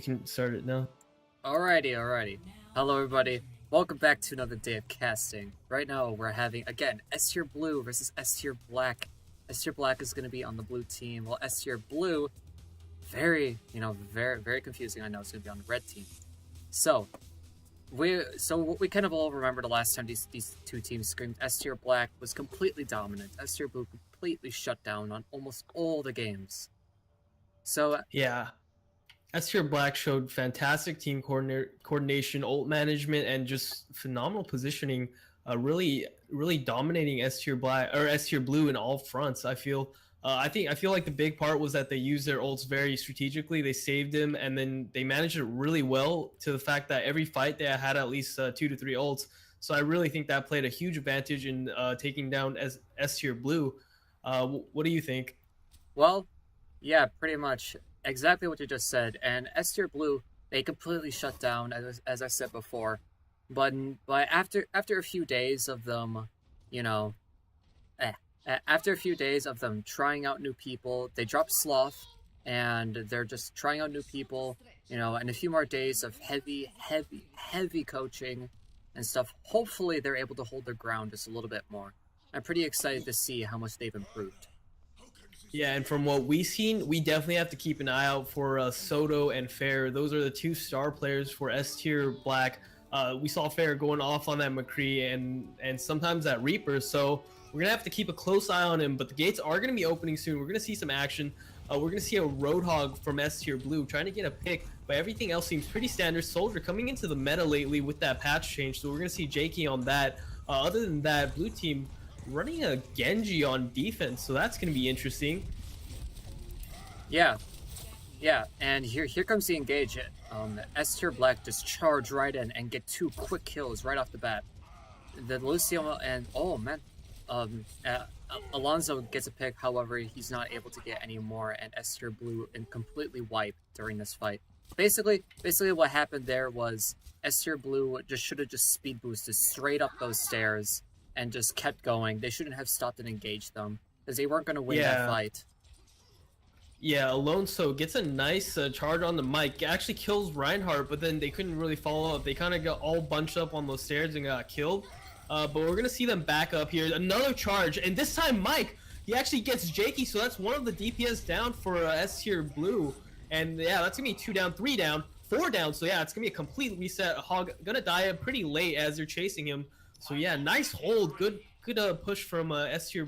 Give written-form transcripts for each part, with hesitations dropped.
You can start it now. Alrighty. Hello, everybody. Welcome back to another day of casting. Right now, we're having, again, S tier blue versus S tier black. S tier black is going to be on the blue team, while S tier blue, very confusing. I know it's going to be on the red team. So we kind of all remember the last time these two teams screamed. S tier black was completely dominant. S tier blue completely shut down on almost all the games. So Yeah. S tier black showed fantastic team coordination, ult management, and just phenomenal positioning. Really dominating S tier black or S tier blue in all fronts. I feel like the big part was that they used their ults very strategically. They saved them, and then they managed it really well to the fact that every fight they had at least 2 to 3 ults. So I really think that played a huge advantage in taking down S tier blue. What do you think? Well, yeah, pretty much exactly what you just said. And S tier blue, they completely shut down, as I said before. But after a few days of them, after a few days of them trying out new people, they dropped Sloth, and they're just trying out new people, and a few more days of heavy coaching and stuff. Hopefully, they're able to hold their ground just a little bit more. I'm pretty excited to see how much they've improved. Yeah, and from what we've seen, we definitely have to keep an eye out for Soto and Fair. Those are the two star players for S tier black. We saw Fair going off on that McCree and sometimes that Reaper, so we're gonna have to keep a close eye on him. But the gates are gonna be opening soon. We're gonna see some action. We're gonna see a Roadhog from S tier blue trying to get a pick, but everything else seems pretty standard. Soldier coming into the meta lately with that patch change, so we're gonna see Jakey on that. Other than that, blue team running a Genji on defense, so that's going to be interesting. Yeah, and here comes the engage. S tier black just charge right in and get 2 quick kills right off the bat. The Lucio and Alonso gets a pick. However, he's not able to get any more, and S tier blue and completely wiped during this fight. Basically, what happened there was S tier blue should have speed boosted straight up those stairs and just kept going. They shouldn't have stopped and engaged them, because they weren't going to win that fight. Yeah, Alonso gets a nice charge on the mic. Actually kills Reinhardt, but then they couldn't really follow up. They kind of got all bunched up on those stairs and got killed. But we're going to see them back up here. Another charge, and this time Mike, he actually gets Jakey, so that's one of the DPS down for S tier blue. And yeah, that's going to be 2 down, 3 down, 4 down. So yeah, it's going to be a complete reset. Hog going to die pretty late as they're chasing him. So yeah, nice hold, good push from S tier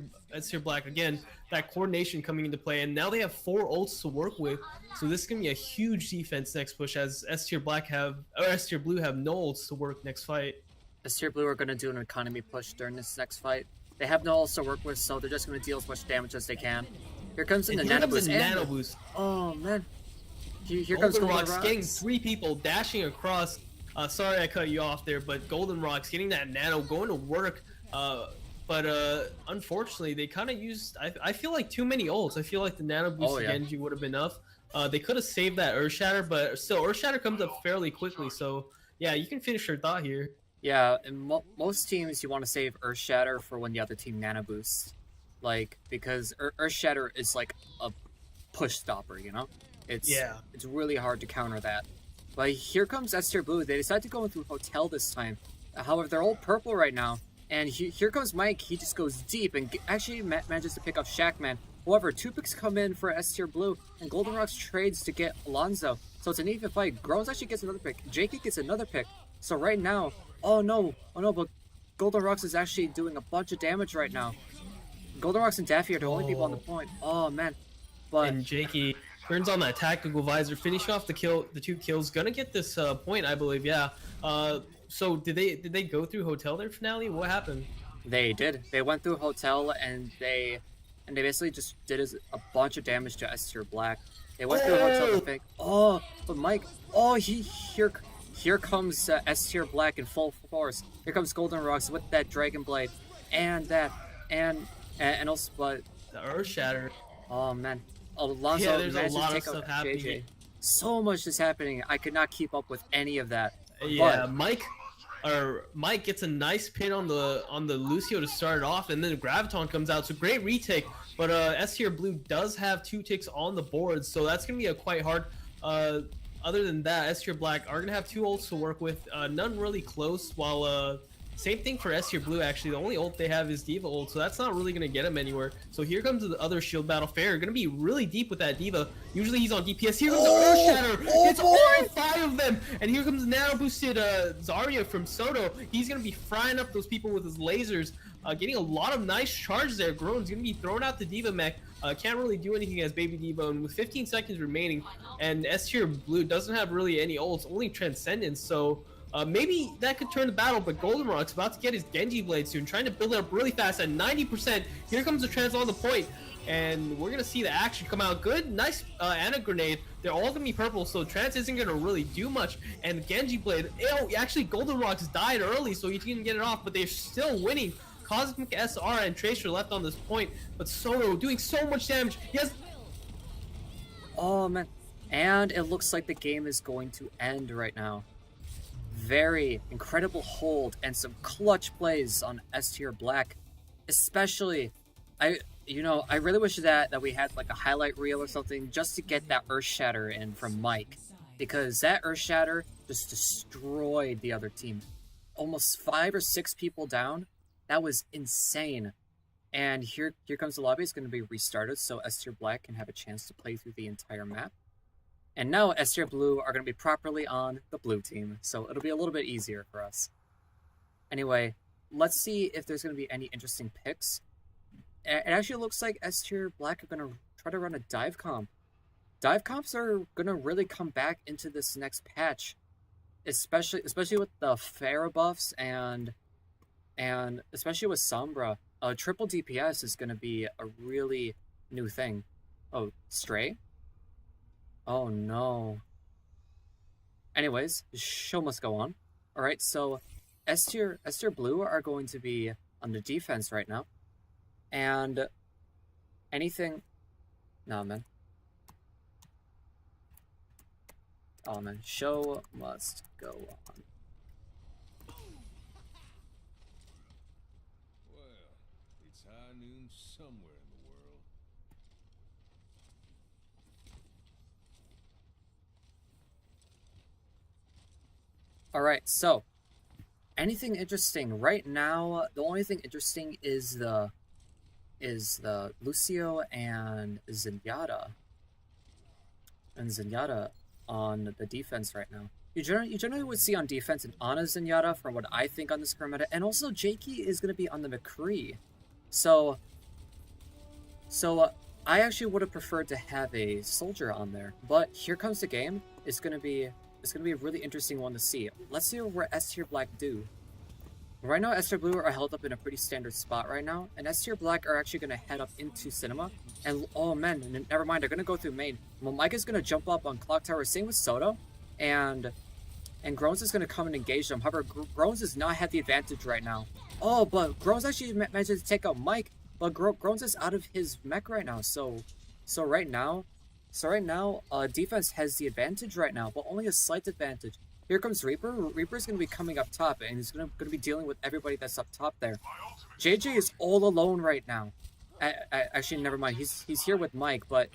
black. Again, that coordination coming into play, and now they have 4 ults to work with. So this is gonna be a huge defense next push, as S tier blue have no ults to work next fight. S tier blue are gonna do an economy push during this next fight. They have no ults to work with, so they're just gonna deal as much damage as they can. Here comes the nano boost. Oh man, here comes Golden Rocks getting 3 people dashing across. Sorry I cut you off there, but Golden Rocks getting that nano, going to work. But unfortunately, they kind of used, I feel like, too many ults. I feel like the nano boost Genji would have been enough. They could have saved that Earth Shatter, but still, Earth Shatter comes up fairly quickly. So yeah, you can finish your thought here. Yeah, in most teams, you want to save Earth Shatter for when the other team nano boosts. Because Earth Shatter is like a push stopper, It's really hard to counter that. But here comes S tier blue. They decided to go into Hotel this time. However, they're all purple right now. And here comes Mike. He just goes deep and actually manages to pick up Shackman. However, 2 picks come in for S tier blue, and Golden Rocks trades to get Alonso. So it's an even fight. Groans actually gets another pick. Jakey gets another pick. So right now, oh no, but Golden Rocks is actually doing a bunch of damage right now. Golden Rocks and Daffy are the only people on the point. Oh man. And Jakey turns on that tactical visor, finishing off the 2 kills. Gonna get this point, I believe. Yeah. So did they go through Hotel their finale? What happened? They did. They went through Hotel, and they basically just did a bunch of damage to S tier black. They went through Hotel to pick. Oh, but Mike. Oh, here comes S tier black in full force. Here comes Golden Rocks with that Dragon Blade, and also but the Earth Shatter. Oh man. Alonso there's a lot of stuff happening. JJ. So much is happening. I could not keep up with any of that. Yeah, Mike gets a nice pin on the Lucio to start it off, and then Graviton comes out. So great retake, but S tier blue does have 2 ticks on the board, so that's gonna be a quite hard other than that, S tier Black are gonna have 2 ults to work with, none really close, while same thing for S tier Blue. Actually, the only ult they have is D.Va ult, so that's not really gonna get him anywhere. So here comes the other shield battle. Fair gonna be really deep with that D.Va. Usually he's on DPS. Here comes the Earth Shatter. It's all 5 of them, and here comes nano boosted Zarya from Soto. He's gonna be frying up those people with his lasers, getting a lot of nice charge there. Groan's gonna be thrown out the D.Va mech. Can't really do anything as Baby D.Va, and with 15 seconds remaining, and S tier Blue doesn't have really any ults, only Transcendence. So maybe that could turn the battle, but Goldenrok's about to get his Genji Blade soon, trying to build it up really fast at 90%. Here comes the trans on the point, and we're gonna see the action come out good. Nice Ana grenade. They're all gonna be purple, so trans isn't gonna really do much. And Genji Blade, actually Goldenrok's died early, so he didn't get it off, but they're still winning. Cosmic SR and Tracer left on this point, but Soto doing so much damage. Yes. Oh man, and it looks like the game is going to end right now. Very incredible hold and some clutch plays on S tier Black, especially. I really wish that we had like a highlight reel or something just to get that Earth Shatter in from Mike, because that Earth Shatter just destroyed the other team. Almost 5 or 6 people down. That was insane. And here comes the lobby. It's going to be restarted so S tier Black can have a chance to play through the entire map. And now S tier Blue are going to be properly on the blue team, so it'll be a little bit easier for us. Anyway, let's see if there's going to be any interesting picks. It actually looks like S tier Black are going to try to run a dive comp. Dive comps are going to really come back into this next patch, especially with the Pharah buffs and especially with Sombra. Triple DPS is going to be a really new thing. Oh, Stray? Oh no. Anyways, the show must go on. Alright, so S tier Blue are going to be on the defense right now. And anything... Nah, man. Oh man, show must go on. Somewhere in the world. Alright, so anything interesting right now? The only thing interesting is the Lucio and Zenyatta on the defense right now. You generally would see on defense an Ana Zenyatta from what I think on this current meta, and also Jakey is going to be on the McCree. So I actually would have preferred to have a soldier on there, but here comes the game. It's gonna be a really interesting one to see. Let's see what S tier Black do. Right now, S tier Blue are held up in a pretty standard spot right now, and S tier Black are actually gonna head up into Cinema. And oh man, never mind, they're gonna go through main. Well, Mike is gonna jump up on Clock Tower, same with Soto, and Groans is gonna come and engage them. However, Groans does not have the advantage right now. Oh, but Groans actually managed to take out Mike. But Groans is out of his mech right now, so right now, defense has the advantage right now, but only a slight advantage. Here comes Reaper. Reaper's going to be coming up top, and he's going to be dealing with everybody that's up top there. JJ is all alone right now. Actually, never mind. He's here with Mike, but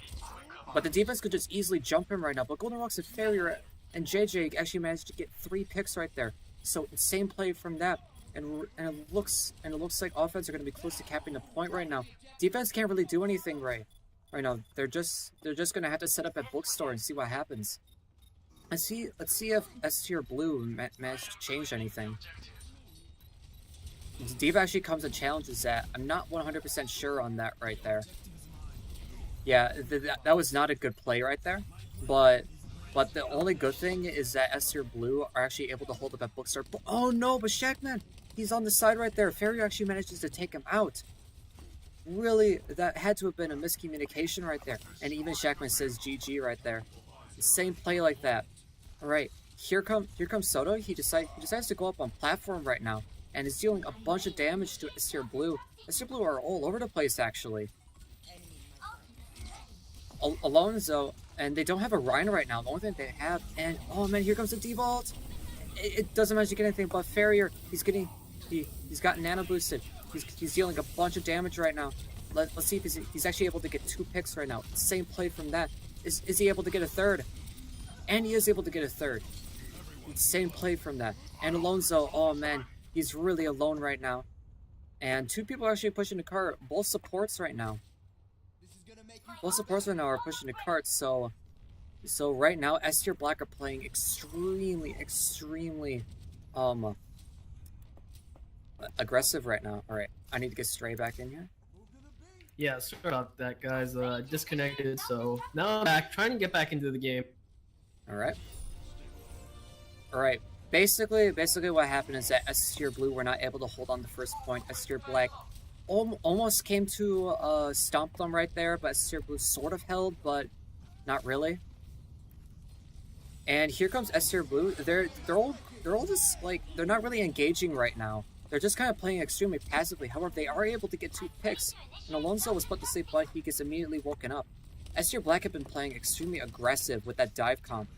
the defense could just easily jump him right now. But Goldenrok's and Farrier and JJ actually managed to get 3 picks right there. So insane play from that. And it looks like offense are going to be close to capping the point right now. Defense can't really do anything right now. They're just going to have to set up at bookstore and see what happens. Let's see if S tier Blue managed to change anything. D.Va actually comes and challenges that. I'm not 100% sure on that right there. Yeah, that was not a good play right there. But the only good thing is that S tier Blue are actually able to hold up at bookstore. Oh no, but Shackman! He's on the side right there. Farrier actually manages to take him out. Really, that had to have been a miscommunication right there. And even Shackman says GG right there. Same play like that. Alright, here comes Soto. He decides to go up on platform right now. And is dealing a bunch of damage to S tier Blue. S tier Blue are all over the place actually. Alonso, and they don't have a Rhino right now. The only thing they have, and oh man, here comes the D-Vault. It doesn't manage to get anything, but Farrier, he's got nano boosted. He's dealing a bunch of damage right now. Let's see if he's actually able to get 2 picks right now. Same play from that. Is he able to get a third? and he is able to get a third. Insane play from that. And Alonso, oh man, he's really alone right now. And 2 people are actually pushing the cart. Both supports right now. Both supports right now are pushing the cart, so right now S tier Black are playing extremely aggressive right now. Alright, I need to get Stray back in here. Yeah, sorry about that, guys. Disconnected, so now I'm back, trying to get back into the game. Alright. Alright, basically what happened is that S tier Blue were not able to hold on the first point. S tier Black almost came to stomp them right there, but S tier Blue sort of held, but not really. And here comes S tier Blue. They're all just like, they're not really engaging right now. They're just kind of playing extremely passively. However, they are able to get 2 picks, and Alonso was put to sleep, but he gets immediately woken up. S tier Black have been playing extremely aggressive with that dive comp.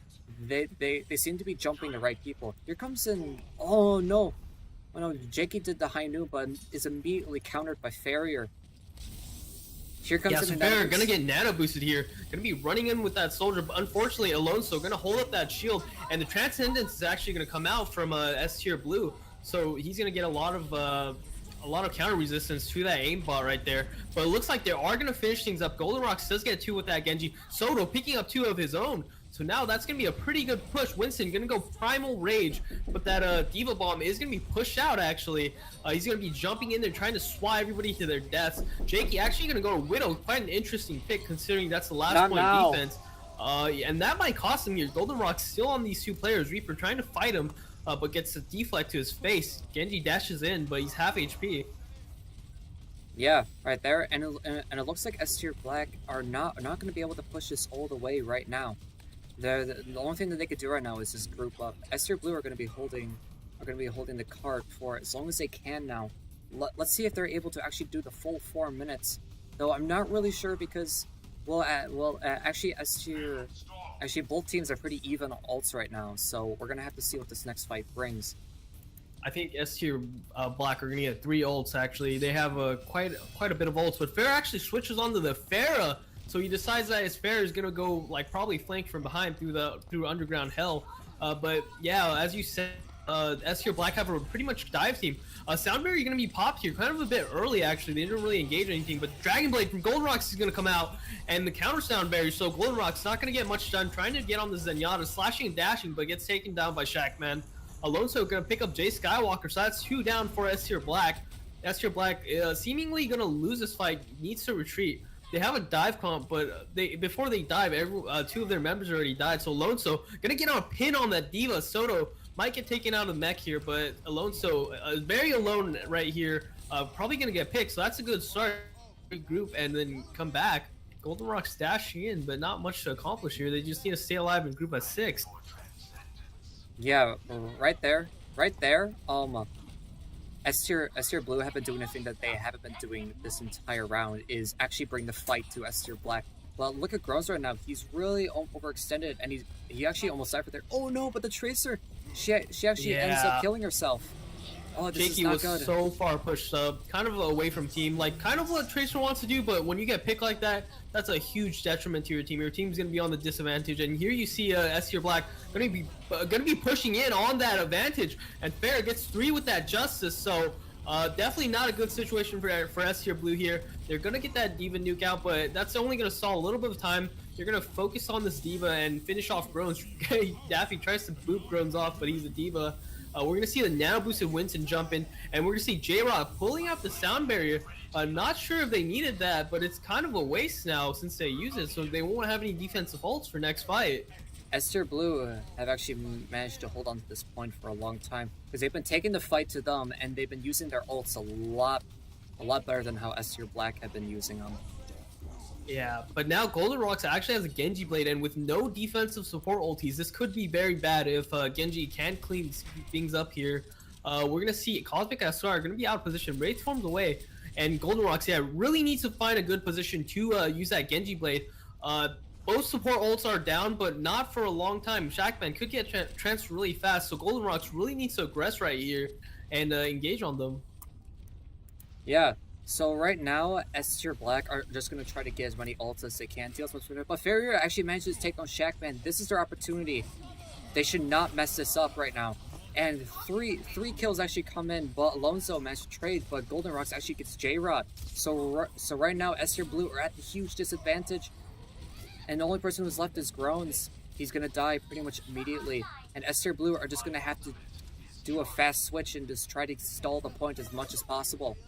They seem to be jumping the right people. Here comes in. Oh no! Oh no! Jakey did the high noon, but is immediately countered by Farrier. Here comes in. Yeah, so Farrier gonna get nano boosted here. Gonna be running in with that soldier, but unfortunately Alonso gonna hold up that shield, and the Transcendence is actually gonna come out from S tier Blue. So he's gonna get a lot of counter resistance to that aimbot right there. But it looks like they are gonna finish things up. Golden Rocks does get 2 with that Genji. Soto picking up 2 of his own. So now that's going to be a pretty good push. Winston going to go Primal Rage, but that D.Va Bomb is going to be pushed out, actually. He's going to be jumping in there, trying to swat everybody to their deaths. Jakey actually going to go to Widow. Quite an interesting pick, considering that's the last point defense. And that might cost him here. Golden Rock's still on these 2 players. Reaper trying to fight him, but gets a deflect to his face. Genji dashes in, but he's half HP. Yeah, right there. And it looks like S tier Black are not going to be able to push this all the way right now. The only thing that they could do right now is just group up. S tier Blue are going to be holding the cart for as long as they can now. Let's see if they're able to actually do the full 4 minutes. Though I'm not really sure because actually S tier, both teams are pretty even ults right now. So we're gonna have to see what this next fight brings. I think S tier Black are gonna get 3 ults. Actually, they have quite a bit of ults, but Pharah actually switches onto the Pharah. So he decides that his Pharah is gonna go like probably flank from behind through underground hell. But yeah, as you said, S tier Black have a pretty much dive team. Soundberry gonna be popped here, kind of a bit early actually. They didn't really engage anything, but Dragon Blade from Golden Rocks is gonna come out and the counter Soundberry. So Golden Rocks not gonna get much done, trying to get on the Zenyatta, slashing and dashing, but gets taken down by Shackman. Alonso gonna pick up Jay Skywalker, so that's 2 down for S tier Black. S tier Black seemingly gonna lose this fight, needs to retreat. They have a dive comp, but before they dive, 2 of their members already died. So Alonso gonna get on a pin on that D.Va. Soto might get taken out of the mech here, but Alonso very alone right here. Probably gonna get picked, so that's a good start. Group and then come back. Golden Rocks dashing in, but not much to accomplish here. They just need to stay alive and group at 6. Yeah, right there. S tier Blue have been doing the thing that they haven't been doing this entire round, is actually bring the fight to S tier Black. Well, look at Groz right now. He's really overextended, and he actually almost died for there. Oh no, but the Tracer, she actually ends up killing herself. Oh, this Jakey is not was good. so far pushed up, kind of away from team, like kind of what Tracer wants to do, but when you get picked like that, that's a huge detriment to your team. Your team's gonna be on the disadvantage, and here you see S tier Black gonna be pushing in on that advantage, and Pharah gets 3 with that Justice. So definitely not a good situation for S tier Blue here. They're gonna get that D.Va nuke out, but that's only gonna stall a little bit of time. They're gonna focus on this D.Va and finish off Groans. Daffy tries to boot Groans off, but he's a D.Va. We're gonna see the nano boosted Winston jump in, and we're gonna see J-Rock pulling out the sound barrier. Not sure if they needed that, but it's kind of a waste now since they use it, so they won't have any defensive ults for next fight. S tier Blue have actually managed to hold on to this point for a long time because they've been taking the fight to them, and they've been using their ults a lot better than how S tier Black have been using them. Yeah, but now Golden Rocks actually has a Genji Blade, and with no defensive support ultis, this could be very bad if Genji can't clean things up here. We're going to see Cosmic Astar going to be out of position. Wraith forms away, and Golden Rocks, yeah, really needs to find a good position to use that Genji Blade. Both support ults are down, but not for a long time. Shackman could get transferred really fast, so Golden Rocks really needs to aggress right here and engage on them. Yeah. So right now, S tier Black are just gonna try to get as many ults as they can, deal as much damage. But Farrier actually manages to take on Shackman. This is their opportunity. They should not mess this up right now. And three kills actually come in, but Alonso managed to trade, but Golden Rocks actually gets J-Rod. So right now, S tier Blue are at the huge disadvantage. And the only person who's left is Groans. He's gonna die pretty much immediately. And S tier Blue are just gonna have to do a fast switch and just try to stall the point as much as possible.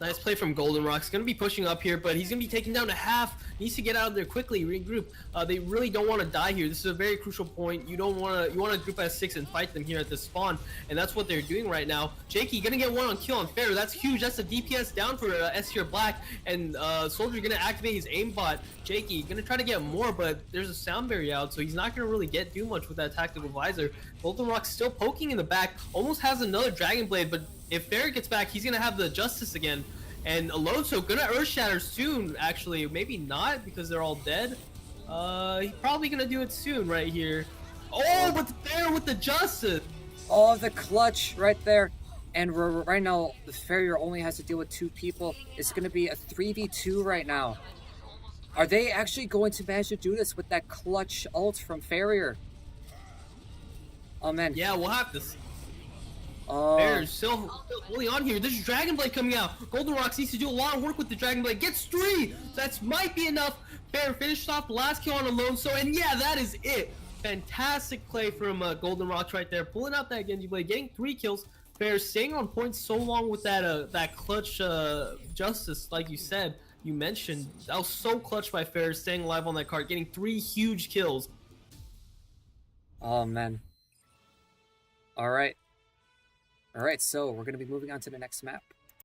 Nice play from Golden Rocks. Going to be pushing up here, but he's going to be taken down to half. Needs to get out of there quickly, regroup. They really don't want to die here. This is a very crucial point. You want to group as 6 and fight them here at the spawn, and that's what they're doing right now. Jakey going to get one on kill on Fair. That's huge. That's a DPS down for S tier Black, and Soldier going to activate his aimbot. Jakey going to try to get more, but there's a sound barrier out, so he's not going to really get too much with that tactical visor. Golden Rocks still poking in the back, almost has another Dragon Blade, but if Fair gets back, he's gonna have the Justice again. And Alonso gonna Earth Shatter soon, actually. Maybe not, because they're all dead. He's probably gonna do it soon right here. Oh, but Fair with the Justice! Oh, the clutch right there. And right now, the Farrier only has to deal with 2 people. It's gonna be a 3v2 right now. Are they actually going to manage to do this with that clutch ult from Farrier? Oh man. Yeah, we'll have to see. Fair's still holding on here. There's Dragon Blade coming out. Golden Rocks needs to do a lot of work with the Dragon Blade. Gets 3! That might be enough. Fair finished off the last kill on Alonso, and yeah, that is it. Fantastic play from Golden Rocks right there. Pulling out that Genji Blade, getting 3 kills. Fair staying on point so long with that clutch Justice, like you said, you mentioned. That was so clutch by Fair, staying alive on that card, getting 3 huge kills. Oh man. Alright, so we're going to be moving on to the next map.